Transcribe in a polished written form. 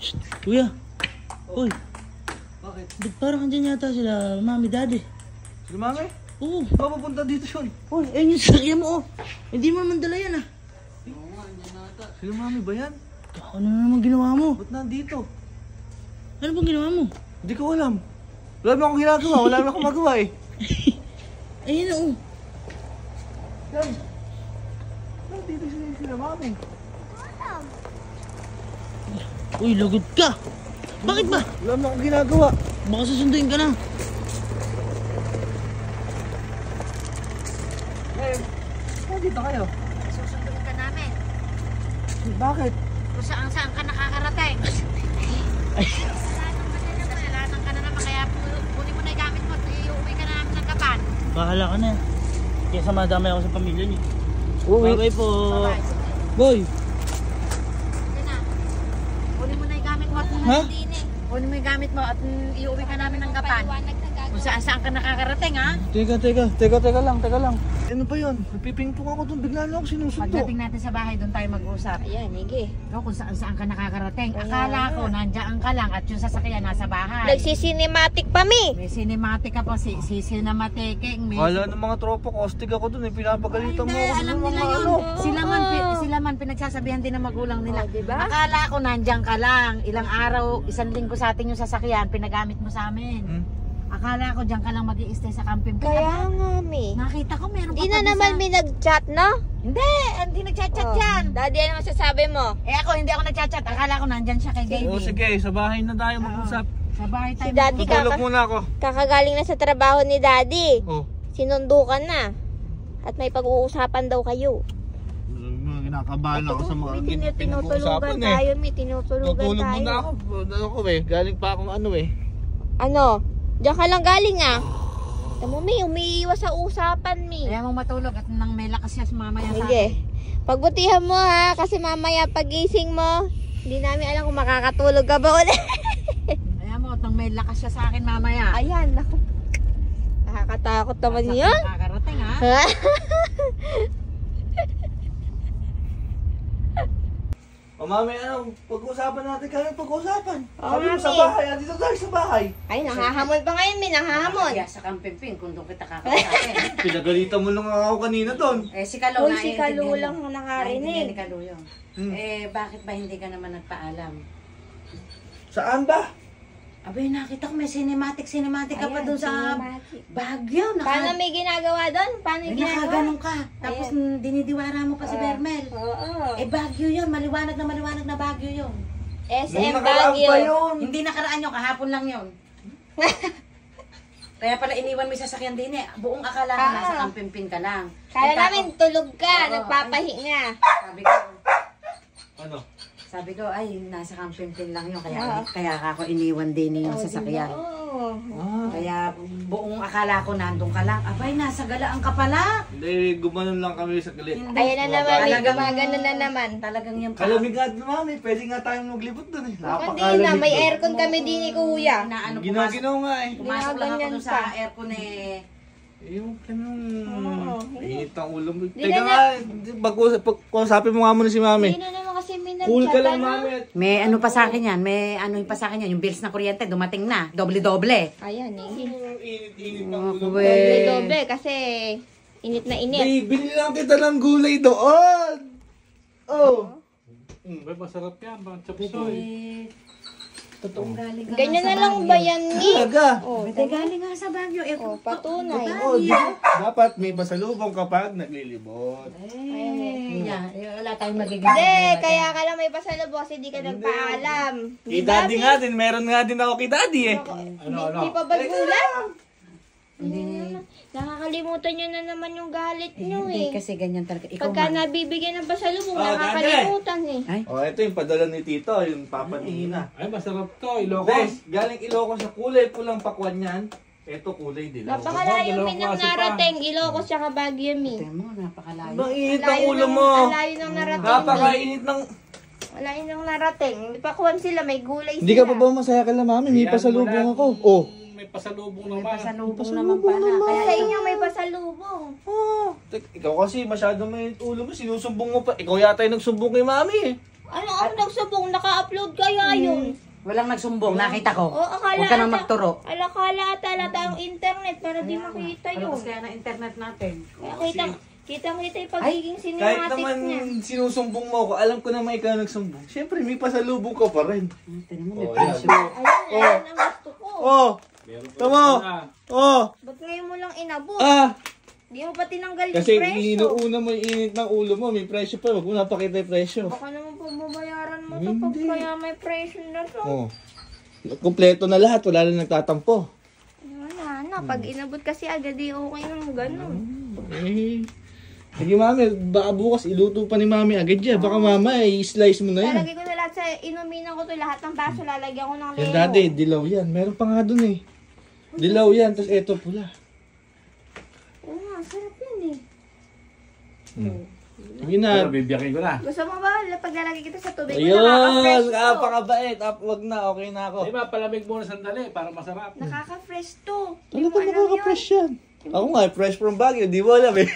Shh, kuya. Uy, Bakit? ba't parang andyan yata sila, mami, daddy? Si mami? Oo. Papapunta dito yun. Uy, ayun yung sakyan mo, oh. Hindi mo naman dala yan, ah. Oo nga, andyan nata. Sila mami ba yan? Ano na naman ginawa mo? Ba't nandito? Ano bang ginawa mo? Hindi ko alam. Wala naman akong ginagawa. Wala naman akong magawa eh. Ayun na, oh. Yan. Nandito sila mami. Uy, lagot ka. Bakit ba? Wala naman akong ginagawa. Baka susunduin ka na. Eh, nandito kayo. Susunduin ka namin. Bakit? Kung saan ka nakakarating. Kasalanan ka na naman. Kaya kunin mo na yung gamit mo at iuwi ka na namin ng kapan. Bahala ka na. Kaya sa madamay ako sa pamilya niyo. Uwi. Bye-bye po. Bye-bye. Boy. Sige na. Kunin mo na yung gamit mo at Ha? kunin mo yung gamit mo at iuwi ka namin ng kapan. Kung saan ka nakakarating, ha? Teka lang. Ano pa yun? Napipingpong ako doon. Bigla na ako sinusunto. Pagdating natin sa bahay, doon tayo mag-usap. Ayan, hige. No, kung saan ka nakakarating. Akala ko, nandiyan ka lang at yung sasakyan nasa bahay. Nagsisinematic pa mi. May cinematic ka pa, si cinematicing. Kala ng mga tropa ko, ostig ako doon eh. Pinapagalitan mo ako Alam doon nila mga yun. ano. Sila man pinagsasabihan din ng magulang nila. Oh, diba? Akala ko nandiyan ka lang. Ilang araw, isang linggo sa atin yung sasakyan, pinagamit mo sa amin. Hmm? Akala ko diyan ka lang mag-i-stay sa camping. Kaya nga mi. Nakita ko meron Di pa na naman mi nag-chat, no? Hindi nagchat-chat yan. Daddy, ano masasabi mo? Eh ako, hindi ako nagchat-chat. Akala ko nandyan siya kay Gaby. Oo, sige. Sa bahay na tayo mag-usap. Sa bahay tayo. Si Daddy Tutulog muna ako. Kakagaling na sa trabaho ni Daddy. Oh. Sinundo ka na. At may pag-uusapan daw kayo. Kinakabahan ako sa mga Tinutulugan tayo, mi. Tinutulugan Tutulog tayo. muna ako. Ano ko eh. Galing pa akong ano eh. Ano? Diyan ka lang galing ah. Tamo mi, umiiwas sa usapan mi. Kaya mo matulog at nang may lakas siya mamaya sa Sige. Pagbutihan mo ha, kasi mamaya pagising mo, hindi namin alam kung makakatulog ka ba ulit. Kaya mo, at nang may lakas siya sa akin mamaya. Ayan, naku. Nakakatakot naman yun. Nakakarating, ha? Ha? O mami, ano? Pag-usapan natin kami pag-usapan. Oo, Sabi mo sa mami. bahay. Dito tayo sa bahay. Ay, nanghahamon pa ngayon, mi. Nanghahamon. Kaya sa camping kung doon kita kakarating. Pinagalitan mo lang ako kanina doon. Eh, si Kalo Uy, si Kalu lang ang Naiintindihan ni nakarinig. Kalo yun. Bakit ba hindi ka naman nagpaalam? Saan ba? Abay, nakita ko may cinematic ka pa Ayan, doon sa cinematic. Baguio. Paano may ginagawa doon? Paano yung ginagawa? Nakaganon ka. Tapos dinidiwara mo pa si Bermel. Oo. Eh, Baguio yun. Maliwanag na Baguio yun. SM Nung nakaraan Baguio. pa yun. Hindi nakaraan yun. Kahapon lang yun. Kaya pala iniwan mo yung sasakyan din eh. Buong akala ko nasa camping ka lang. Kala Eh, namin tulog ka, Oo, nagpapahinga. Sabi ko, ay, nasa camping lang yun. Kaya ako iniwan din yung sasakyan. Oo. Kaya buong akala ko nandun ka lang. Abay, nasa galaan ka pala. Hindi, gumanon lang kami sa galit. Ayan na naman, may Talagang- gumagano na naman. Talagang yung Kalamig nga doon mami. Pwede nga tayong maglibot doon eh. Hindi na, may aircon kami din ni Kuya. Inaano, Ginaginaw nga eh. pumasok lang ako Ginaganyan dun pa. sa aircon eh. Yung ganun. Init ang ulo mo. Di Teka na nga, pag-usapin mo nga muna si mami. Hindi na naman kasi may Cool ka nag-chat lang na. mami. May ano pa sa akin yan, yung bills na kuryente, dumating na. Doble-doble. Ayan, hindi. Init ang ulo mo. Doble kasi init na init. Hey, bili lang kita ng gulay doon. Oh. May masarap yan, bang chapsoy. Totoong galing ka Ganyan nga na sa lang Baguio. ba yan ni? Talaga. Oh, Pwede galing nga sa Baguio. Eh, patunay. Oh, di ba? Dapat may pasalubong kapag naglilibot. Wala tayong magiging Hindi, kaya ka lang may pasalubong kasi di ka nagpaalam. Kay daddy nga din, meron nga din ako kay daddy eh. Hindi pa ba gulat? Hindi naman. Nakakalimutan nyo na naman yung galit nyo Hindi eh. kasi ganyan talaga. Ikaw Pagka man. nabibigyan ng pasalubong, Oh, nakakalimutan eh. Ay, Oh, ito yung padala ni Tito, yung papa ni Ina. Ay, masarap to, Ilocos. Bes, galing Ilocos sa kulay pulang pakwan yan. Ito kulay dilaw. Napakalayo min ng Kasi pa. narating, Ilocos tsaka Baguio mi. tingnan mo, napakalayo. Ang init ang ulo mo. Alayo ng narating mi. Napakainit ng... Alayo ng narating. Pakuhan sila, may gulay sila. Hindi ka pa ba masaya ka na mami? May pasalubong ako. Oh. May pasalubong May naman. pasalubong naman pala. Kaya Sa inyo may pasalubong. Oh. Ikaw kasi masyado may ulo mo. Sinusumbong mo pa. Ikaw yata yung nagsumbong kay mami eh. Ano ako nagsubong? Naka-upload kaya yun? Walang nagsumbong, nakita ko. O, akala Huwag ka nang ata- magturo. Akala ata tayong internet para di makita yun. Palabas kaya ng internet natin. Kaya kitang-kita yung pagiging Kahit cinematic naman niya. sinusumbong mo ako, alam ko naman ikaw nagsumbong. Siyempre, may pasalubong ka pa rin. Tignan mo, may Oh, presyo. Ayan ang gusto ko. Oh! Meron pa Tama! na. Oh! Ba't ngayon mo lang inabot? Ah! Di mo pa tinanggal yung Kasi presyo. inuuna mo yung init ng ulo mo, may presyo pa. Huwag mo napakita yung presyo. Baka naman pagbabayaran mo to pag Hindi. kaya may presyo na to. Oh. Kompleto na lahat, wala na nagtatampo. Wala na. Pag inabot kasi agad di okay nang ganun. Eh. Sige mami, baka bukas iluto pa ni mami agad yan. Baka mama, i-slice mo na yan. Lalagay ko na lahat sa inuminan ko to lahat ng baso. Lalagyan ko ng Yan leo. dati, dilaw yan. Meron pa nga dun eh. Dilaw yan, tapos eto pula. Oo nga, sarap yan eh. Sige na. Pero bibiyakin ko na. Gusto mo ba paglalagay kita sa tubig? Ayun! Nakaka-fresh to. Napakabait. Wag na, okay na ako. Ay, mapalamig muna sandali para masarap. Nakaka-fresh to. Talaga Di mo alam yun. nakaka-fresh yan. Ako nga, fresh from Baguio, di mo alam eh.